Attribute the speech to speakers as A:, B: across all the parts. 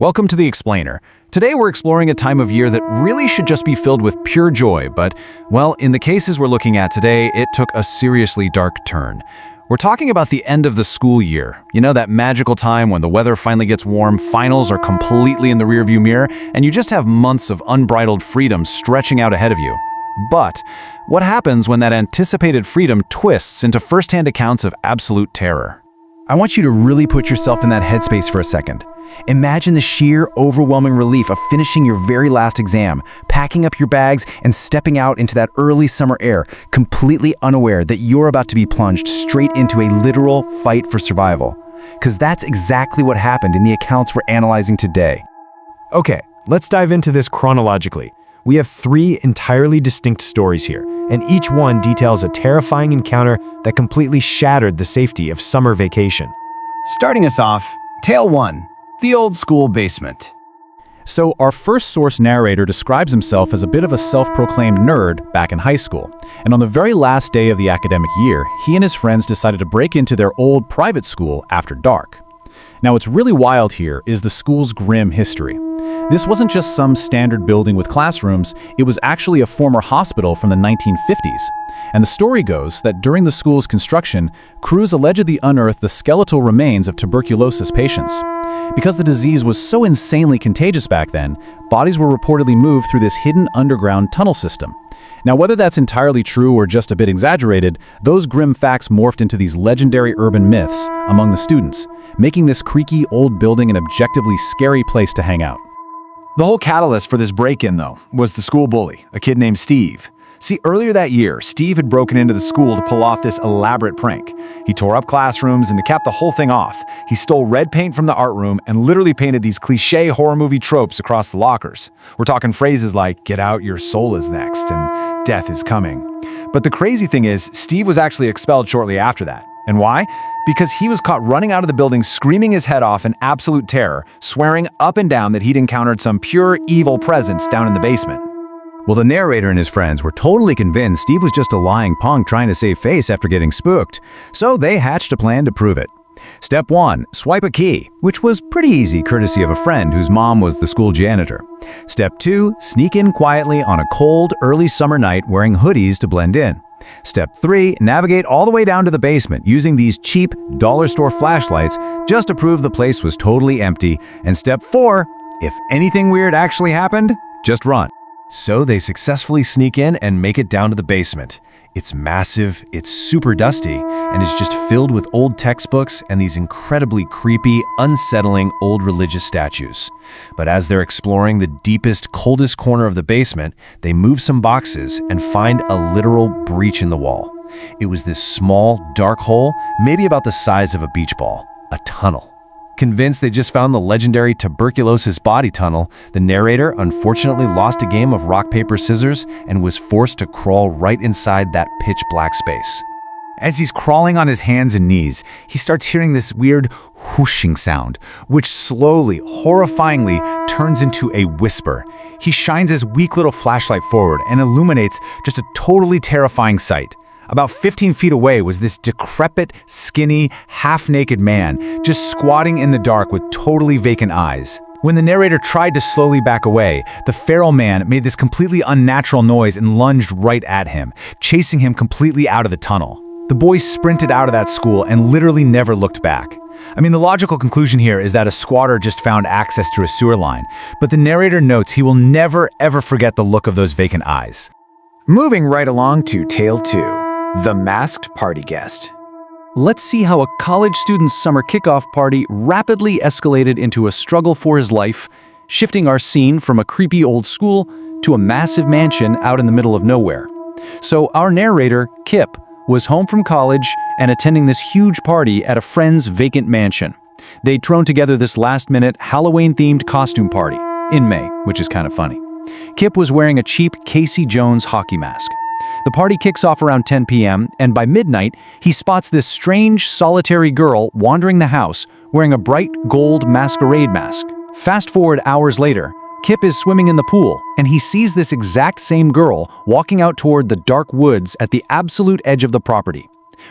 A: Welcome to The Explainer. Today we're exploring a time of year that really should just be filled with pure joy, but, well, in the cases we're looking at today, it took a seriously dark turn. We're talking about the end of the school year. You know, that magical time when the weather finally gets warm, finals are completely in the rearview mirror, and you just have months of unbridled freedom stretching out ahead of you. But what happens when that anticipated freedom twists into first-hand accounts of absolute terror?
B: I want you to really put yourself in that headspace for a second. Imagine the sheer, overwhelming relief of finishing your very last exam, packing up your bags, and stepping out into that early summer air, completely unaware that you're about to be plunged straight into a literal fight for survival. Because that's exactly what happened in the accounts we're analyzing today.
C: Okay, let's dive into this chronologically. We have 3 entirely distinct stories here, and each one details a terrifying encounter that completely shattered the safety of summer vacation.
B: Starting us off, Tale 1, the old school basement.
A: So our first source narrator describes himself as a bit of a self-proclaimed nerd back in high school. And on the very last day of the academic year, he and his friends decided to break into their old private school after dark. Now, what's really wild here is the school's grim history. This wasn't just some standard building with classrooms, it was actually a former hospital from the 1950s. And the story goes that during the school's construction, crews allegedly unearthed the skeletal remains of tuberculosis patients. Because the disease was so insanely contagious back then, bodies were reportedly moved through this hidden underground tunnel system. Now, whether that's entirely true or just a bit exaggerated, those grim facts morphed into these legendary urban myths among the students, making this creaky old building an objectively scary place to hang out.
B: The whole catalyst for this break-in, though, was the school bully, a kid named Steve. See, earlier that year, Steve had broken into the school to pull off this elaborate prank. He tore up classrooms, and to cap the whole thing off, he stole red paint from the art room and literally painted these cliché horror movie tropes across the lockers. We're talking phrases like, "Get out, your soul is next," and "Death is coming." But the crazy thing is, Steve was actually expelled shortly after that. And why? Because he was caught running out of the building screaming his head off in absolute terror, swearing up and down that he'd encountered some pure evil presence down in the basement.
D: Well, the narrator and his friends were totally convinced Steve was just a lying punk trying to save face after getting spooked, so they hatched a plan to prove it. Step 1, swipe a key, which was pretty easy courtesy of a friend whose mom was the school janitor. Step 2, sneak in quietly on a cold, early summer night wearing hoodies to blend in. Step 3, navigate all the way down to the basement using these cheap dollar store flashlights just to prove the place was totally empty. And Step 4, if anything weird actually happened, just run.
C: So they successfully sneak in and make it down to the basement. It's massive, it's super dusty, and is just filled with old textbooks and these incredibly creepy, unsettling old religious statues. But as they're exploring the deepest, coldest corner of the basement, they move some boxes and find a literal breach in the wall. It was this small, dark hole, maybe about the size of a beach ball, a tunnel. Convinced they just found the legendary tuberculosis body tunnel, the narrator unfortunately lost a game of rock, paper, scissors and was forced to crawl right inside that pitch-black space.
D: As he's crawling on his hands and knees, he starts hearing this weird whooshing sound, which slowly, horrifyingly turns into a whisper. He shines his weak little flashlight forward and illuminates just a totally terrifying sight. About 15 feet away was this decrepit, skinny, half-naked man, just squatting in the dark with totally vacant eyes. When the narrator tried to slowly back away, the feral man made this completely unnatural noise and lunged right at him, chasing him completely out of the tunnel. The boy sprinted out of that school and literally never looked back. I mean, the logical conclusion here is that a squatter just found access to a sewer line, but the narrator notes he will never ever forget the look of those vacant eyes.
E: Moving right along to Tale 2. The Masked Party Guest.
F: Let's see how a college student's summer kickoff party rapidly escalated into a struggle for his life, shifting our scene from a creepy old school to a massive mansion out in the middle of nowhere. So our narrator, Kip, was home from college and attending this huge party at a friend's vacant mansion. They'd thrown together this last-minute Halloween-themed costume party in May, which is kind of funny. Kip was wearing a cheap Casey Jones hockey mask. The party kicks off around 10 p.m., and by midnight, he spots this strange, solitary girl wandering the house wearing a bright gold masquerade mask. Fast forward hours later, Kip is swimming in the pool, and he sees this exact same girl walking out toward the dark woods at the absolute edge of the property.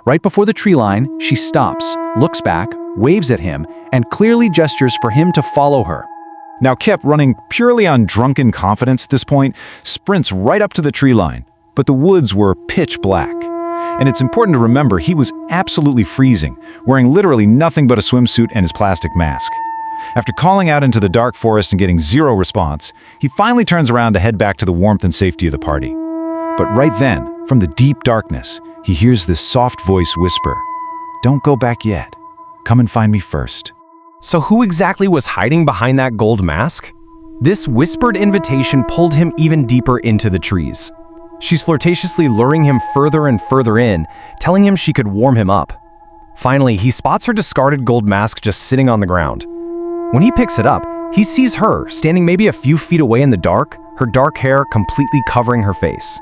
F: Right before the tree line, she stops, looks back, waves at him, and clearly gestures for him to follow her.
B: Now Kip, running purely on drunken confidence at this point, sprints right up to the tree line. But the woods were pitch black. And it's important to remember he was absolutely freezing, wearing literally nothing but a swimsuit and his plastic mask. After calling out into the dark forest and getting zero response, he finally turns around to head back to the warmth and safety of the party. But right then, from the deep darkness, he hears this soft voice whisper, "Don't go back yet. Come and find me first."
C: So who exactly was hiding behind that gold mask? This whispered invitation pulled him even deeper into the trees. She's flirtatiously luring him further and further in, telling him she could warm him up. Finally, he spots her discarded gold mask just sitting on the ground. When he picks it up, he sees her standing maybe a few feet away in the dark, her dark hair completely covering her face.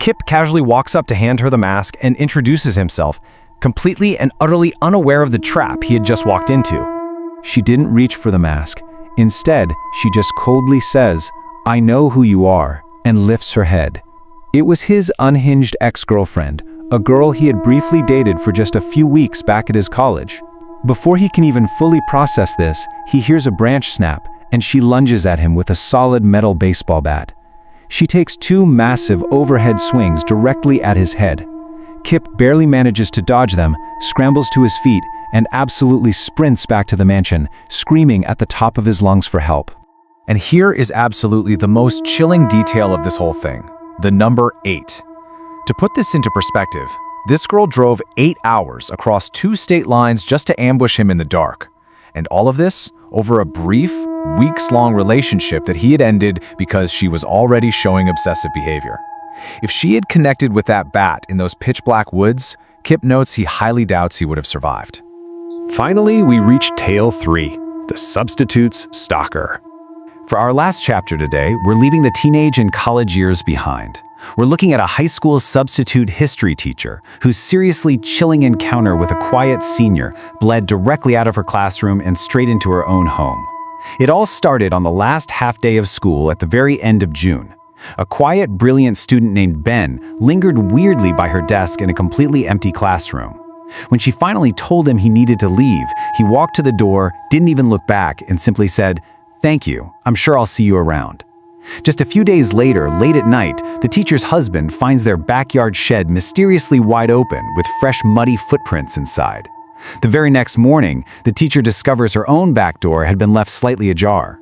C: Kip casually walks up to hand her the mask and introduces himself, completely and utterly unaware of the trap he had just walked into.
B: She didn't reach for the mask. Instead, she just coldly says, "I know who you are," and lifts her head. It was his unhinged ex-girlfriend, a girl he had briefly dated for just a few weeks back at his college. Before he can even fully process this, he hears a branch snap, and she lunges at him with a solid metal baseball bat. She takes two massive overhead swings directly at his head. Kip barely manages to dodge them, scrambles to his feet, and absolutely sprints back to the mansion, screaming at the top of his lungs for help.
F: And here is absolutely the most chilling detail of this whole thing. The number 8. To put this into perspective, this girl drove 8 hours across 2 state lines just to ambush him in the dark. And all of this over a brief, weeks-long relationship that he had ended because she was already showing obsessive behavior. If she had connected with that bat in those pitch-black woods, Kip notes he highly doubts he would have survived.
A: Finally, we reach Tale 3, The Substitute's Stalker. For our last chapter today, we're leaving the teenage and college years behind. We're looking at a high school substitute history teacher whose seriously chilling encounter with a quiet senior bled directly out of her classroom and straight into her own home. It all started on the last half day of school at the very end of June. A quiet, brilliant student named Ben lingered weirdly by her desk in a completely empty classroom. When she finally told him he needed to leave, he walked to the door, didn't even look back, and simply said, "Thank you, I'm sure I'll see you around." Just a few days later, late at night, the teacher's husband finds their backyard shed mysteriously wide open with fresh muddy footprints inside. The very next morning, the teacher discovers her own back door had been left slightly ajar.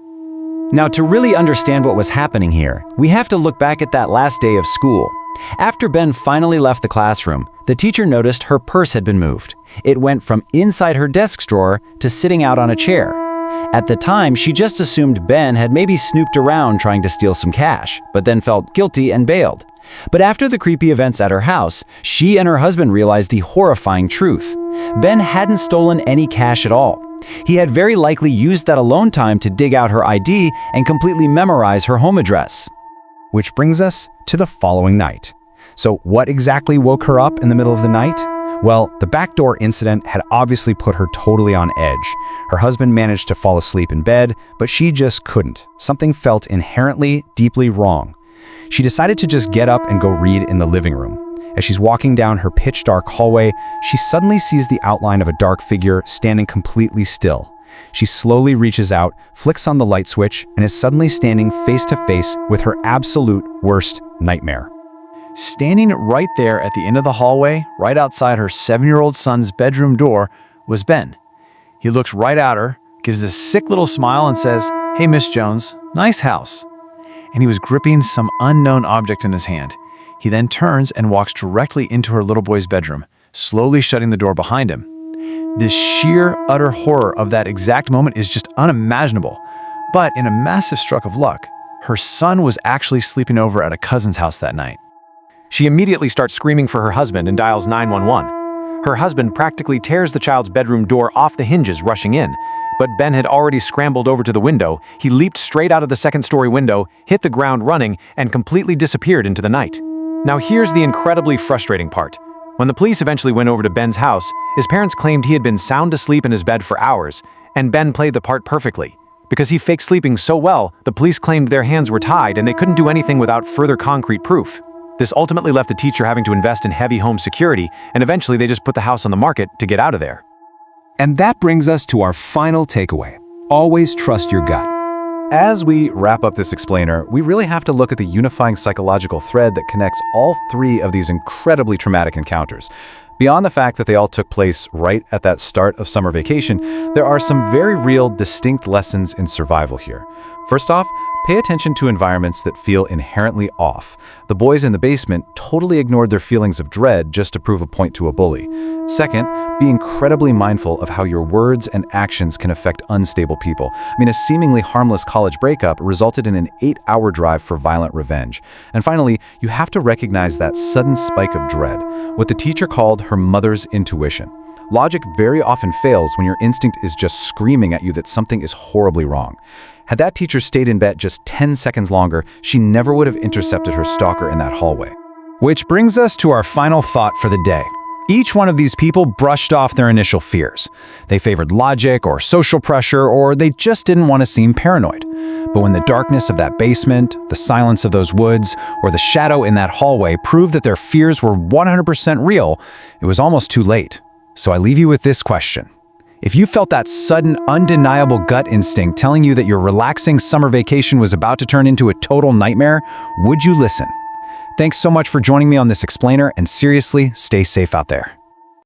A: Now, to really understand what was happening here, we have to look back at that last day of school. After Ben finally left the classroom, the teacher noticed her purse had been moved. It went from inside her desk drawer to sitting out on a chair. At the time, she just assumed Ben had maybe snooped around trying to steal some cash, but then felt guilty and bailed. But after the creepy events at her house, she and her husband realized the horrifying truth. Ben hadn't stolen any cash at all. He had very likely used that alone time to dig out her ID and completely memorize her home address. Which brings us to the following night. So what exactly woke her up in the middle of the night? Well, the backdoor incident had obviously put her totally on edge. Her husband managed to fall asleep in bed, but she just couldn't. Something felt inherently, deeply wrong. She decided to just get up and go read in the living room. As she's walking down her pitch-dark hallway, she suddenly sees the outline of a dark figure standing completely still. She slowly reaches out, flicks on the light switch, and is suddenly standing face to face with her absolute worst nightmare. Standing right there at the end of the hallway, right outside her 7-year-old son's bedroom door, was Ben. He looks right at her, gives this sick little smile and says, "Hey, Miss Jones, nice house." And he was gripping some unknown object in his hand. He then turns and walks directly into her little boy's bedroom, slowly shutting the door behind him. This sheer, utter horror of that exact moment is just unimaginable. But in a massive stroke of luck, her son was actually sleeping over at a cousin's house that night. She immediately starts screaming for her husband and dials 911. Her husband practically tears the child's bedroom door off the hinges, rushing in. But Ben had already scrambled over to the window. He leaped straight out of the second-story window, hit the ground running, and completely disappeared into the night. Now here's the incredibly frustrating part. When the police eventually went over to Ben's house, his parents claimed he had been sound asleep in his bed for hours, and Ben played the part perfectly. Because he faked sleeping so well, the police claimed their hands were tied and they couldn't do anything without further concrete proof. This ultimately left the teacher having to invest in heavy home security, and eventually they just put the house on the market to get out of there.
B: And that brings us to our final takeaway. Always trust your gut.
A: As we wrap up this explainer, we really have to look at the unifying psychological thread that connects all three of these incredibly traumatic encounters. Beyond the fact that they all took place right at that start of summer vacation, there are some very real, distinct lessons in survival here. First off, pay attention to environments that feel inherently off. The boys in the basement totally ignored their feelings of dread just to prove a point to a bully. Second, be incredibly mindful of how your words and actions can affect unstable people. A seemingly harmless college breakup resulted in an 8-hour drive for violent revenge. And finally, you have to recognize that sudden spike of dread, what the teacher called her mother's intuition. Logic very often fails when your instinct is just screaming at you that something is horribly wrong. Had that teacher stayed in bed just 10 seconds longer, she never would have intercepted her stalker in that hallway.
F: Which brings us to our final thought for the day. Each one of these people brushed off their initial fears. They favored logic or social pressure, or they just didn't want to seem paranoid. But when the darkness of that basement, the silence of those woods, or the shadow in that hallway proved that their fears were 100% real, it was almost too late. So I leave you with this question. If you felt that sudden, undeniable gut instinct telling you that your relaxing summer vacation was about to turn into a total nightmare, would you listen? Thanks so much for joining me on this explainer, and seriously, stay safe out there.